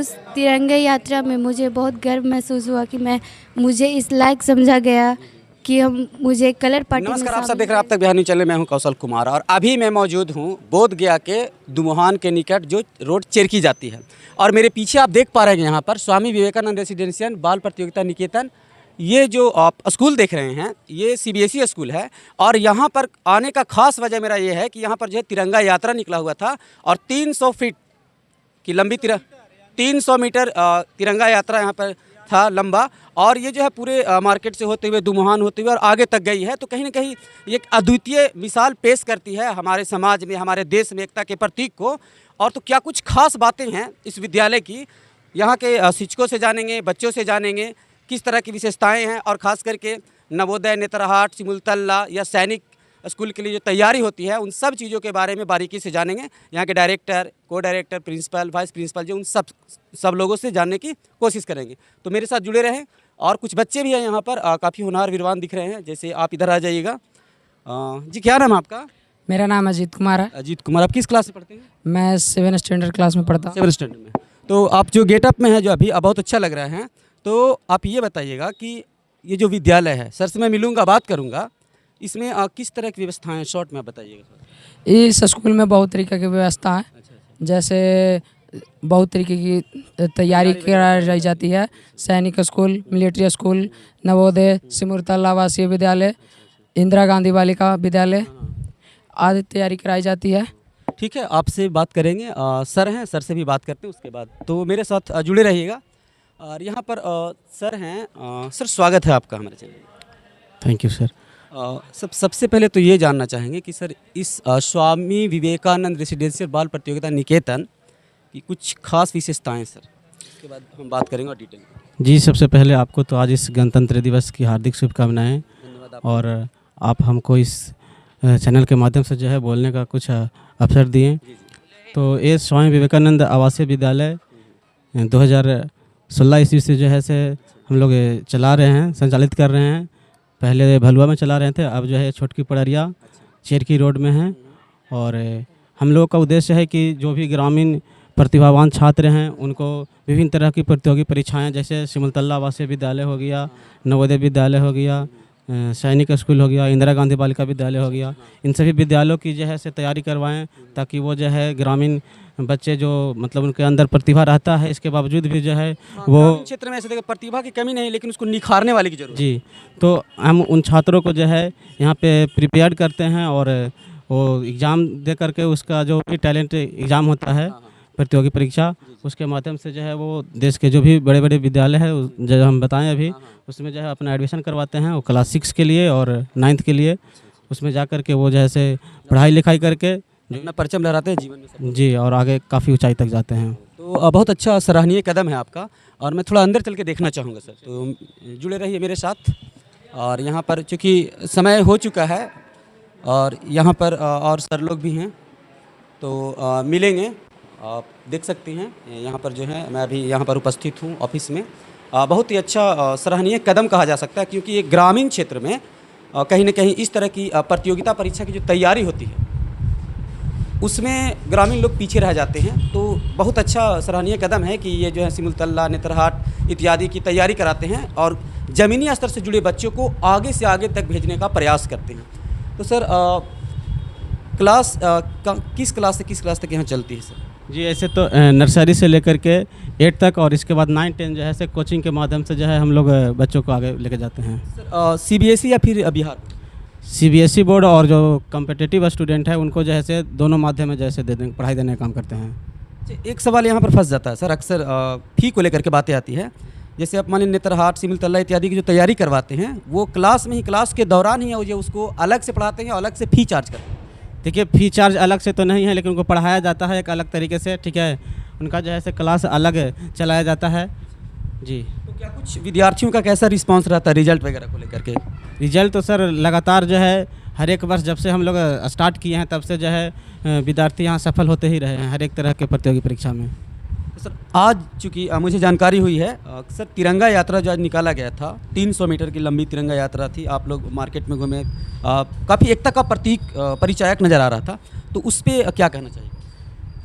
उस तिरंगा यात्रा में मुझे बहुत गर्व महसूस हुआ कि मुझे इस लायक समझा गया कि मुझे कलर पार्टी में नमस्कार, आप सब देख रहे हैं आप तक बिहार न्यूज़ चैनल में हूं कौशल कुमार और अभी मैं मौजूद हूं बोध गया के दुमुहान के निकट जो रोड चेरकी जाती है। और मेरे पीछे आप देख पा रहे हैं यहाँ पर स्वामी विवेकानंद रेसिडेंशियल बाल प्रतियोगिता निकेतन। ये जो आप स्कूल देख रहे हैं ये CBSE स्कूल है और यहाँ पर आने का खास वजह मेरा ये है कि यहाँ पर जो है तिरंगा यात्रा निकला हुआ था और 300 फीट की लंबी 300 मीटर तिरंगा यात्रा यहाँ पर था लंबा। और ये जो है पूरे मार्केट से होते हुए दुमुहान होते हुए और आगे तक गई है। तो कहीं ना कहीं ये एक अद्वितीय मिसाल पेश करती है हमारे समाज में, हमारे देश में एकता के प्रतीक को। और तो क्या कुछ खास बातें हैं इस विद्यालय की, यहाँ के शिक्षकों से जानेंगे, बच्चों से जानेंगे किस तरह की विशेषताएं हैं और ख़ास करके नवोदय, नेतरहाट, सिमुलतला या सैनिक स्कूल के लिए जो तैयारी होती है उन सब चीज़ों के बारे में बारीकी से जानेंगे। यहाँ के डायरेक्टर, को डायरेक्टर, प्रिंसिपल, वाइस प्रिंसिपल जो उन सब लोगों से जानने की कोशिश करेंगे। तो मेरे साथ जुड़े रहें। और कुछ बच्चे भी हैं यहाँ पर, काफ़ी होनहार विद्वान दिख रहे हैं। जैसे आप इधर आ जाइएगा। जी, क्या नाम है आपका? मेरा नाम अजीत कुमार है। अजीत कुमार, आप किस क्लास में पढ़ते हैं? मैं 7 स्टैंडर्ड क्लास में पढ़ता हूँ। 7 स्टैंडर्ड में। तो आप जो गेटअप में है जो अभी बहुत अच्छा लग रहा है। तो आप ये बताइएगा कि ये जो विद्यालय है, सर से मैं मिलूँगा, बात करूँगा, इसमें किस तरह की व्यवस्था है, शॉर्ट में बताइएगा। इस स्कूल में बहुत तरीके की व्यवस्था है। जैसे बहुत तरीके की तैयारी कराई जाती है। सैनिक school, military school, Navodaya, Simultala आवासीय विद्यालय, इंदिरा गांधी बालिका विद्यालय आदि तैयारी कराई जाती है। ठीक है, आपसे बात करेंगे। सर हैं, सर से भी बात करते हैं उसके बाद। तो मेरे साथ जुड़े रहिएगा। और यहाँ पर सर हैं। सर, स्वागत है आपका हमारे चैनल में। Thank you sir. सबसे पहले तो ये जानना चाहेंगे कि सर इस स्वामी विवेकानंद रेसिडेंशियल बाल प्रतियोगिता निकेतन की कुछ खास विशेषताएं सर, उसके बाद हम बात करेंगे और डिटेल में। जी, सबसे पहले आपको तो आज इस गणतंत्र दिवस की हार्दिक शुभकामनाएं। और आप हमको इस चैनल के माध्यम से जो है बोलने का कुछ अवसर दिए। तो ये स्वामी विवेकानंद आवासीय विद्यालय 2016 ईस्वी से जो है से हम लोग चला रहे हैं, संचालित कर रहे हैं। पहले भलुआ में चला रहे थे, अब जो है छोटकी पड़रिया चेरकी रोड में है। और हम लोग का उद्देश्य है कि जो भी ग्रामीण प्रतिभावान छात्र हैं उनको विभिन्न तरह की प्रतियोगी परीक्षाएं, जैसे सिमुलतला आवासीय विद्यालय हो गया, नवोदय विद्यालय हो गया, सैनिक स्कूल हो गया, इंदिरा गांधी बालिका विद्यालय हो गया, इन सभी विद्यालयों की जो है से तैयारी करवाएं ताकि वो जो है ग्रामीण बच्चे जो मतलब उनके अंदर प्रतिभा रहता है, इसके बावजूद भी जो है वो क्षेत्र में ऐसे देखो प्रतिभा की कमी नहीं, लेकिन उसको निखारने वाले की जरूरत। जी, तो हम उन छात्रों को जो है यहाँ पे प्रिपेयर करते हैं और वो एग्ज़ाम दे करके उसका जो भी टैलेंट एग्ज़ाम होता है, प्रतियोगी परीक्षा, उसके माध्यम से जो है वो देश के जो भी बड़े बड़े विद्यालय है जो हम बताएं अभी, उसमें जो है अपना एडमिशन करवाते हैं। वो क्लास 6 के लिए और 9th के लिए उसमें जा कर के वो जैसे पढ़ाई लिखाई करके अपना परचम लहराते हैं जीवन में। जी, और आगे काफ़ी ऊंचाई तक जाते हैं। तो बहुत अच्छा सराहनीय कदम है आपका। और मैं थोड़ा अंदर चल के देखना चाहूँगा सर, तो जुड़े रहिए मेरे साथ। और यहाँ पर चूँकि समय हो चुका है और यहाँ पर और सर लोग भी हैं तो मिलेंगे, आप देख सकती हैं। यहाँ पर जो है मैं अभी यहाँ पर उपस्थित हूँ ऑफिस में। बहुत ही अच्छा सराहनीय कदम कहा जा सकता है, क्योंकि ये ग्रामीण क्षेत्र में कहीं ना कहीं इस तरह की प्रतियोगिता परीक्षा की जो तैयारी होती है उसमें ग्रामीण लोग पीछे रह जाते हैं। तो बहुत अच्छा सराहनीय कदम है कि ये जो है सिमुलतला, नेतरहाट इत्यादि की तैयारी कराते हैं और ज़मीनी स्तर से जुड़े बच्चों को आगे से आगे तक भेजने का प्रयास करते हैं। तो सर क्लास किस क्लास से किस क्लास तक यहाँ चलती है सर? जी, ऐसे तो नर्सरी से लेकर के 8 तक और इसके बाद 9, 10 जो है से कोचिंग के माध्यम से जो है हम लोग बच्चों को आगे लेके जाते हैं। सर CBSE या फिर बिहार? CBSE बोर्ड और जो कॉम्पिटिटिव स्टूडेंट है उनको जो है से दोनों माध्यम में जैसे पढ़ाई देने का काम करते हैं। एक सवाल यहाँ पर फंस जाता है सर, अक्सर फ़ी को लेकर के बातें आती है। जैसे आप मान लीजिए नेतरहाट, सिमुलतला इत्यादि की जो तैयारी करवाते हैं वो क्लास में ही, क्लास के दौरान ही वो उसको अलग से पढ़ाते हैं और अलग से फ़ी चार्ज करते हैं? देखिए, फ़ी चार्ज अलग से तो नहीं है, लेकिन उनको पढ़ाया जाता है एक अलग तरीके से। ठीक है, उनका जो है से क्लास अलग चलाया जाता है। जी, तो क्या कुछ विद्यार्थियों का कैसा रिस्पांस रहता है रिजल्ट वगैरह को लेकर के? रिजल्ट तो सर लगातार जो है हर एक वर्ष जब से हम लोग स्टार्ट किए हैं तब से जो है विद्यार्थी यहाँ सफल होते ही रहे हैं हर एक तरह के प्रतियोगी परीक्षा में। तो सर आज चूँकि मुझे जानकारी हुई है सर तिरंगा यात्रा जो आज निकाला गया था, 300 मीटर की लंबी तिरंगा यात्रा थी। आप लोग मार्केट में घूमे, काफ़ी एकता का प्रतीक परिचायक नज़र आ रहा था, तो उस पर क्या कहना चाहिए?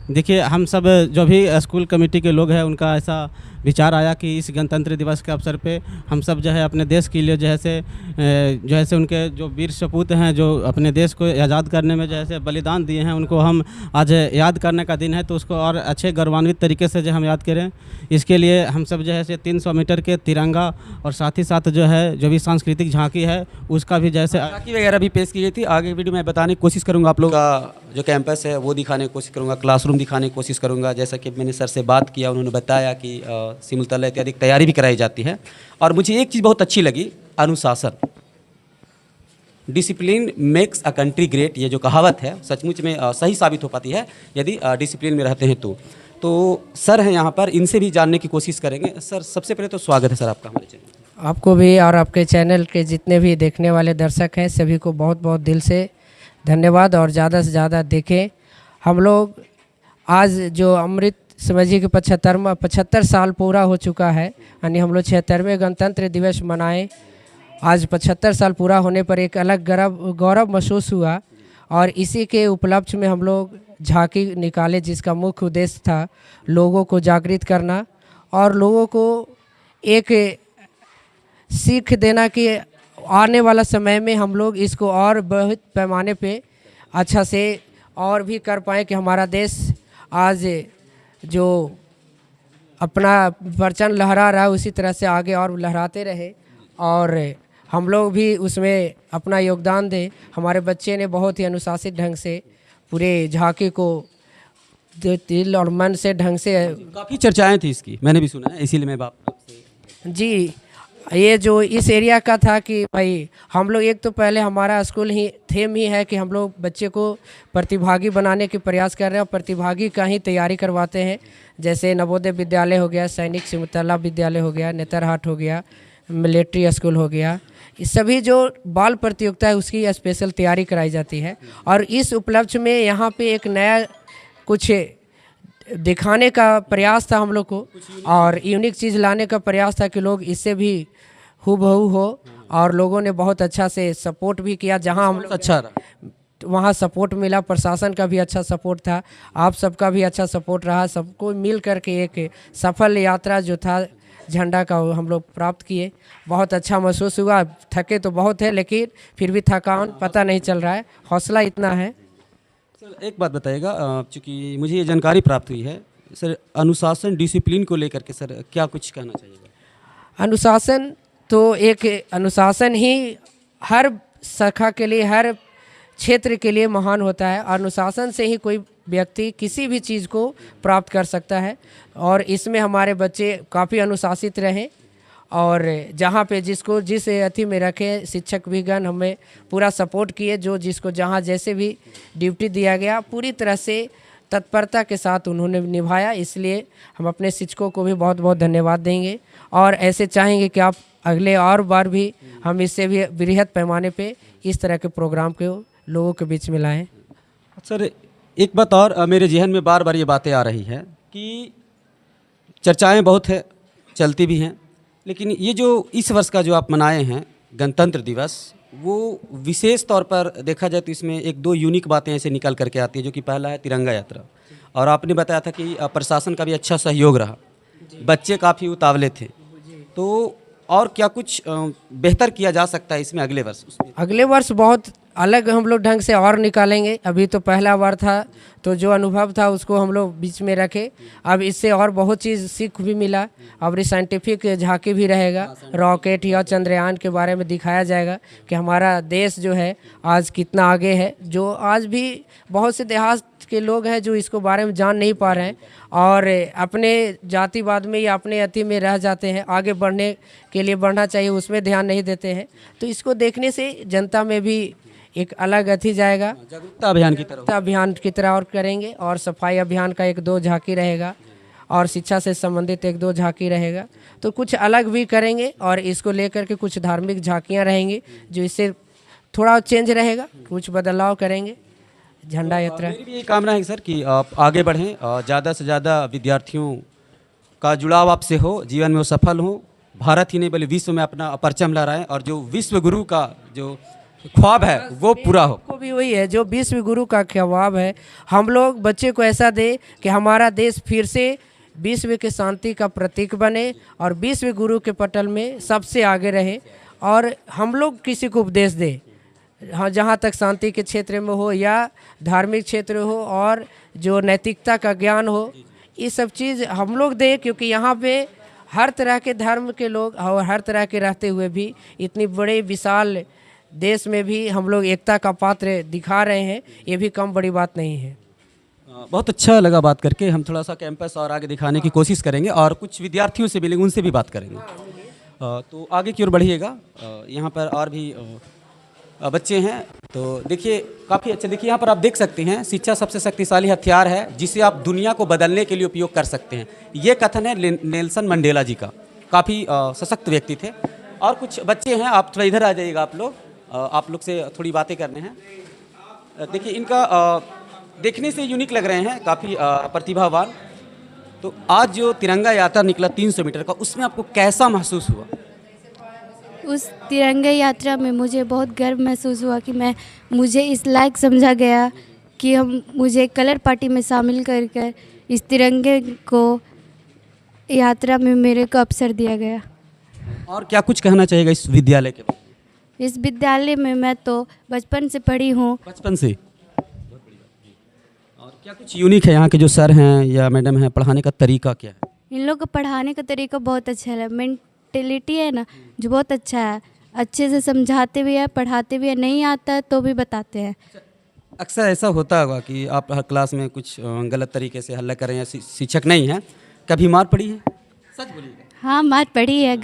देखिए, हम सब जो भी स्कूल कमेटी के लोग हैं उनका ऐसा विचार आया कि इस गणतंत्र दिवस के अवसर पे हम सब जो है अपने देश के लिए जो है से उनके जो वीर सपूत हैं जो अपने देश को आज़ाद करने में जैसे बलिदान दिए हैं उनको हम आज याद करने का दिन है, तो उसको और अच्छे गौरवान्वित तरीके से जो हम याद करें। इसके लिए हम सब जो है से 300 मीटर के तिरंगा और साथ ही साथ जो है जो भी सांस्कृतिक झांकी है उसका भी जैसे झांकी वगैरह भी पेश की गई थी। आगे वीडियो में बताने की कोशिश करूँगा आप लोग का जो कैंपस है वो दिखाने की कोशिश करूँगा, क्लासरूम दिखाने की कोशिश करूँगा। जैसा कि मैंने सर से बात किया, उन्होंने बताया कि सिमुलतला इत्यादि की तैयारी भी कराई जाती है। और मुझे एक चीज़ बहुत अच्छी लगी, अनुशासन। Discipline makes a country great, ये जो कहावत है सचमुच में सही साबित हो पाती है यदि डिसिप्लिन में रहते हैं तो सर हैं यहाँ पर, इनसे भी जानने की कोशिश करेंगे। सर सबसे पहले तो स्वागत है सर आपका हमारे चैनल। आपको भी और आपके चैनल के जितने भी देखने वाले दर्शक हैं सभी को बहुत बहुत दिल से धन्यवाद। और ज़्यादा से ज़्यादा देखें, हम लोग आज जो अमृत समझिए कि 75 साल पूरा हो चुका है, यानी हम लोग 76वें गणतंत्र दिवस मनाएं। आज 75 साल पूरा होने पर एक अलग गौरव महसूस हुआ और इसी के उपलक्ष्य में हम लोग झांकी निकाले, जिसका मुख्य उद्देश्य था लोगों को जागृत करना और लोगों को एक सीख देना कि आने वाला समय में हम लोग इसको और बहुत पैमाने पे अच्छा से और भी कर पाएँ कि हमारा देश आज जो अपना परचम लहरा रहा है उसी तरह से आगे और लहराते रहे और हम लोग भी उसमें अपना योगदान दें। हमारे बच्चे ने बहुत ही अनुशासित ढंग से पूरे झांकी को दिल और मन से ढंग से, काफ़ी चर्चाएं थी इसकी, मैंने भी सुना है, इसीलिए मैं आपसे जी ये जो इस एरिया का था कि भाई हम लोग एक तो पहले हमारा स्कूल ही थीम ही है कि हम लोग बच्चे को प्रतिभागी बनाने के प्रयास कर रहे हैं और प्रतिभागी का ही तैयारी करवाते हैं। जैसे नवोदय विद्यालय हो गया, सैनिक सिमुलतला विद्यालय हो गया, नेतरहाट हो गया, मिलिट्री स्कूल हो गया, इस सभी जो बाल प्रतियोगिता है उसकी स्पेशल तैयारी कराई जाती है। और इस उपलक्ष्य में यहाँ पे एक नया कुछ दिखाने का प्रयास था हम लोग को और यूनिक चीज़ लाने का प्रयास था कि लोग इससे भी हूबहू हो और लोगों ने बहुत अच्छा से सपोर्ट भी किया। जहाँ हम लोग अच्छा रहा, वहाँ सपोर्ट मिला, प्रशासन का भी अच्छा सपोर्ट था, आप सबका भी अच्छा सपोर्ट रहा। सबको मिल करके एक सफल यात्रा जो था झंडा का हम लोग प्राप्त किए। बहुत अच्छा महसूस हुआ। थके तो बहुत है लेकिन फिर भी थकान पता नहीं चल रहा है, हौसला इतना है। सर एक बात बताइएगा, चूँकि मुझे ये जानकारी प्राप्त हुई है सर, अनुशासन डिसिप्लिन को लेकर के सर क्या कुछ कहना चाहिएगा? अनुशासन तो एक अनुशासन ही हर शाखा के लिए, हर क्षेत्र के लिए महान होता है। अनुशासन से ही कोई व्यक्ति किसी भी चीज़ को प्राप्त कर सकता है और इसमें हमारे बच्चे काफ़ी अनुशासित रहें और जहाँ पे जिसको जिस अथी में रखे, शिक्षक भी गण हमें पूरा सपोर्ट किए। जो जिसको जहाँ जैसे भी ड्यूटी दिया गया पूरी तरह से तत्परता के साथ उन्होंने निभाया। इसलिए हम अपने शिक्षकों को भी बहुत बहुत धन्यवाद देंगे और ऐसे चाहेंगे कि आप अगले और बार भी हम इससे भी बृहद पैमाने पे इस तरह के प्रोग्राम को लोगों के बीच में लाएँ। सर एक बात और मेरे जहन में बार बार ये बातें आ रही हैं कि चर्चाएं बहुत है, चलती भी हैं, लेकिन ये जो इस वर्ष का जो आप मनाए हैं गणतंत्र दिवस, वो विशेष तौर पर देखा जाए तो इसमें एक दो यूनिक बातें ऐसे निकल करके आती है, जो कि पहला है तिरंगा यात्रा। और आपने बताया था कि प्रशासन का भी अच्छा सहयोग रहा, बच्चे काफ़ी उतावले थे, तो और क्या कुछ बेहतर किया जा सकता है इसमें अगले वर्ष? अगले वर्ष बहुत अलग हम लोग ढंग से और निकालेंगे। अभी तो पहला बार था तो जो अनुभव था उसको हम लोग बीच में रखे। अब इससे और बहुत चीज़ सीख भी मिला। अब साइंटिफिक झांकी भी रहेगा, रॉकेट या चंद्रयान के बारे में दिखाया जाएगा कि हमारा देश जो है आज कितना आगे है। जो आज भी बहुत से देहात के लोग हैं जो इसको बारे में जान नहीं पा रहे हैं और अपने जातिवाद में या अपने अति में रह जाते हैं। आगे बढ़ने के लिए बढ़ना चाहिए, उसमें ध्यान नहीं देते हैं। तो इसको देखने से जनता में भी एक अलग अथी जाएगा, जागरूकता अभियान की तरह और करेंगे। और सफाई अभियान का एक दो झांकी रहेगा और शिक्षा से संबंधित एक दो झांकी रहेगा। तो कुछ अलग भी करेंगे और इसको लेकर के कुछ धार्मिक झांकियाँ रहेंगी जो इससे थोड़ा चेंज रहेगा, कुछ बदलाव करेंगे। झंडा यात्रा मेरी भी यही कामना है सर कि आप आगे बढ़ें और ज़्यादा से ज़्यादा विद्यार्थियों का जुड़ाव आपसे हो, जीवन में वो सफल हो, भारत ही नहीं बल्कि विश्व में अपना परचम लहराएं और जो विश्व गुरु का जो ख्वाब है वो पूरा हो। को भी वही है जो विश्व गुरु का ख्वाब है। हम लोग बच्चे को ऐसा दे कि हमारा देश फिर से विश्व के शांति का प्रतीक बने और विश्व गुरु के पटल में सबसे आगे रहे। और हम लोग किसी को उपदेश दे, हाँ, जहाँ तक शांति के क्षेत्र में हो या धार्मिक क्षेत्र हो और जो नैतिकता का ज्ञान हो, ये सब चीज़ हम लोग दे, क्योंकि यहाँ पे हर तरह के धर्म के लोग और हर तरह के रहते हुए भी इतनी बड़े विशाल देश में भी हम लोग एकता का पात्र दिखा रहे हैं, ये भी कम बड़ी बात नहीं है। बहुत अच्छा लगा बात करके। हम थोड़ा सा कैंपस और आगे दिखाने की कोशिश करेंगे और कुछ विद्यार्थियों से मिलेंगे, उनसे भी बात करेंगे। तो आगे की ओर बढ़िएगा। यहाँ पर और भी बच्चे हैं, तो देखिए काफ़ी अच्छे। देखिए यहाँ पर आप देख सकते हैं, शिक्षा सबसे शक्तिशाली हथियार है जिसे आप दुनिया को बदलने के लिए उपयोग कर सकते हैं। ये कथन है नेल्सन मंडेला जी का। काफ़ी सशक्त व्यक्ति थे। और कुछ बच्चे हैं, आप थोड़ा इधर आ जाइएगा। आप लोग से थोड़ी बातें करने हैं। देखिए इनका देखने से यूनिक लग रहे हैं, काफ़ी प्रतिभावान। तो आज जो तिरंगा यात्रा निकला 300 मीटर का, उसमें आपको कैसा महसूस हुआ? उस तिरंगा यात्रा में मुझे बहुत गर्व महसूस हुआ कि मुझे इस लायक समझा गया कि मुझे कलर पार्टी में शामिल कर इस तिरंगे को यात्रा में मेरे को अवसर दिया गया। और क्या कुछ कहना चाहेगा इस विद्यालय के बारे में? इस विद्यालय में मैं तो बचपन से पढ़ी हूँ। बचपन से? और क्या कुछ यूनिक है यहाँ के जो सर हैं या मैडम हैं, पढ़ाने का तरीका क्या है? इन लोग का पढ़ाने का तरीका बहुत अच्छा है। मेंटेलिटी है ना जो बहुत अच्छा है, अच्छे से समझाते भी है, पढ़ाते भी है, नहीं आता है तो भी बताते हैं। अक्सर ऐसा होता होगा कि आप हर क्लास में कुछ गलत तरीके से हल्ला करें या शिक्षक नहीं है, कभी मार पड़ी है? सच बोलिएगा। हाँ, मार पड़ी है।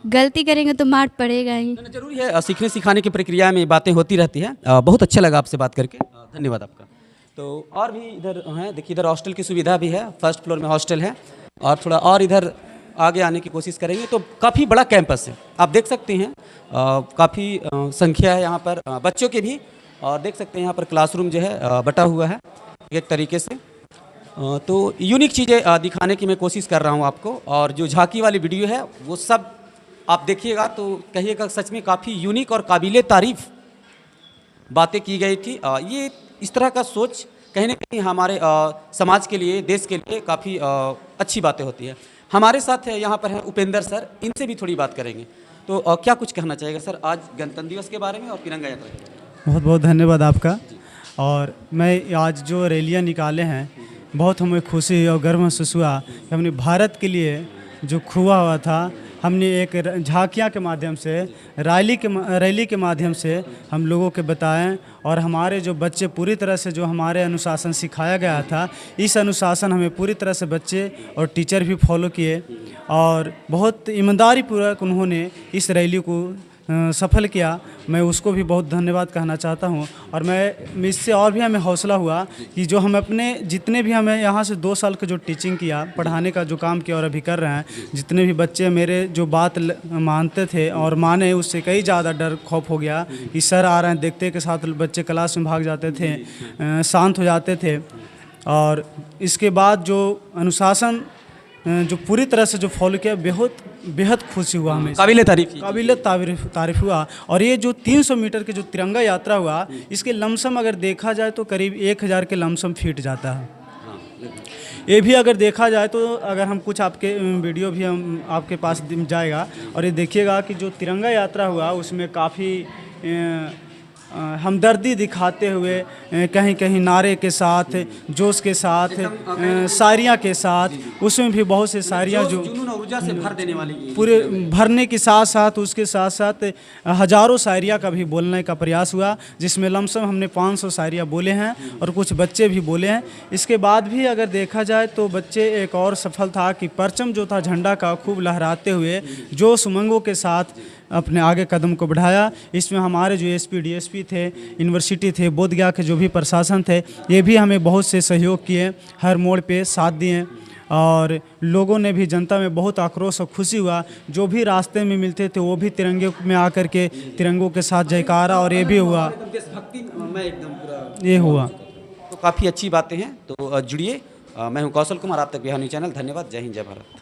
गलती करेंगे तो मार पड़ेगा ही। जरूरी है, सीखने सिखाने की प्रक्रिया में बातें होती रहती है। बहुत अच्छा लगा आपसे बात करके, धन्यवाद आपका। तो और भी इधर हैं, देखिए इधर हॉस्टल की सुविधा भी है, फर्स्ट फ्लोर में हॉस्टल है। और थोड़ा और इधर आगे आने की कोशिश करेंगे तो काफ़ी बड़ा कैंपस है, आप देख सकते हैं। काफ़ी संख्या है यहाँ पर बच्चों की भी, और देख सकते हैं यहाँ पर क्लासरूम जो है बटा हुआ है एक तरीके से। तो यूनिक चीज़ें दिखाने की मैं कोशिश कर रहा हूँ आपको। और जो झांकी वाली वीडियो है वो सब आप देखिएगा तो कहिएगा सच में काफ़ी यूनिक और काबिले तारीफ़ बातें की गई थी। ये इस तरह का सोच कहीं ना कहीं हमारे समाज के लिए, देश के लिए काफ़ी अच्छी बातें होती है। हमारे साथ है यहाँ पर हैं उपेंद्र सर, इनसे भी थोड़ी बात करेंगे। तो क्या कुछ कहना चाहिएगा सर आज गणतंत्र दिवस के बारे में और तिरंगा यात्रा के बारे में? बहुत बहुत धन्यवाद आपका। और मैं आज जो रैलियाँ निकाले हैं, बहुत हमें खुशी और गर्व महसूस हुआ कि हमने भारत के लिए जो खुआ हुआ था, हमने एक झांकियाँ के माध्यम से, रैली के माध्यम से हम लोगों के बताएं। और हमारे जो बच्चे पूरी तरह से जो हमारे अनुशासन सिखाया गया था, इस अनुशासन हमें पूरी तरह से बच्चे और टीचर भी फॉलो किए। और बहुत ईमानदारी पूर्वक उन्होंने इस रैली को सफल किया। मैं उसको भी बहुत धन्यवाद कहना चाहता हूँ। और मैं इससे और भी हमें हौसला हुआ कि जो हम अपने जितने भी हमें यहाँ से 2 साल का जो टीचिंग किया, पढ़ाने का जो काम किया और अभी कर रहे हैं, जितने भी बच्चे मेरे जो बात मानते थे और माने, उससे कई ज़्यादा डर खौफ हो गया कि सर आ रहे हैं, देखते के साथ बच्चे क्लास में भाग जाते थे, शांत हो जाते थे। और इसके बाद जो अनुशासन जो पूरी तरह से जो फॉलो किया, बेहद खुशी हुआ हमें, काबिले तारीफ हुआ। और ये जो 300 मीटर के जो तिरंगा यात्रा हुआ, इसके लमसम अगर देखा जाए तो करीब 1000 के लमसम फीट जाता है। ये भी अगर देखा जाए तो अगर हम कुछ आपके वीडियो भी हम आपके पास जाएगा और ये देखिएगा कि जो तिरंगा यात्रा हुआ उसमें काफ़ी हमदर्दी दिखाते हुए, कहीं कहीं नारे के साथ, जोश के साथ, शायरियाँ के साथ, उसमें भी बहुत से शायरियाँ जो ऊर्जा से भर देने वाली, पूरे भरने के साथ साथ उसके साथ साथ हज़ारों शायरियाँ का भी बोलने का प्रयास हुआ, जिसमें लमसम हमने 500 शायरियाँ बोले हैं और कुछ बच्चे भी बोले हैं। इसके बाद भी अगर देखा जाए तो बच्चे एक और सफल था कि परचम जो था झंडा का खूब लहराते हुए जोश उमंगों के साथ अपने आगे कदम को बढ़ाया। इसमें हमारे जो एसपी डीएसपी थे, यूनिवर्सिटी थे, बोधगया के जो भी प्रशासन थे, ये भी हमें बहुत से सहयोग किए, हर मोड़ पे साथ दिए। और लोगों ने भी, जनता में बहुत आक्रोश और खुशी हुआ। जो भी रास्ते में मिलते थे वो भी तिरंगे में आकर के तिरंगों के साथ जयकारा, और ये भी हुआ, ये हुआ। तो काफ़ी अच्छी बातें हैं। तो जुड़िए, मैं हूँ कौशल कुमार, आप तक बिहार न्यूज़ चैनल। धन्यवाद, जय हिंद, जय भारत।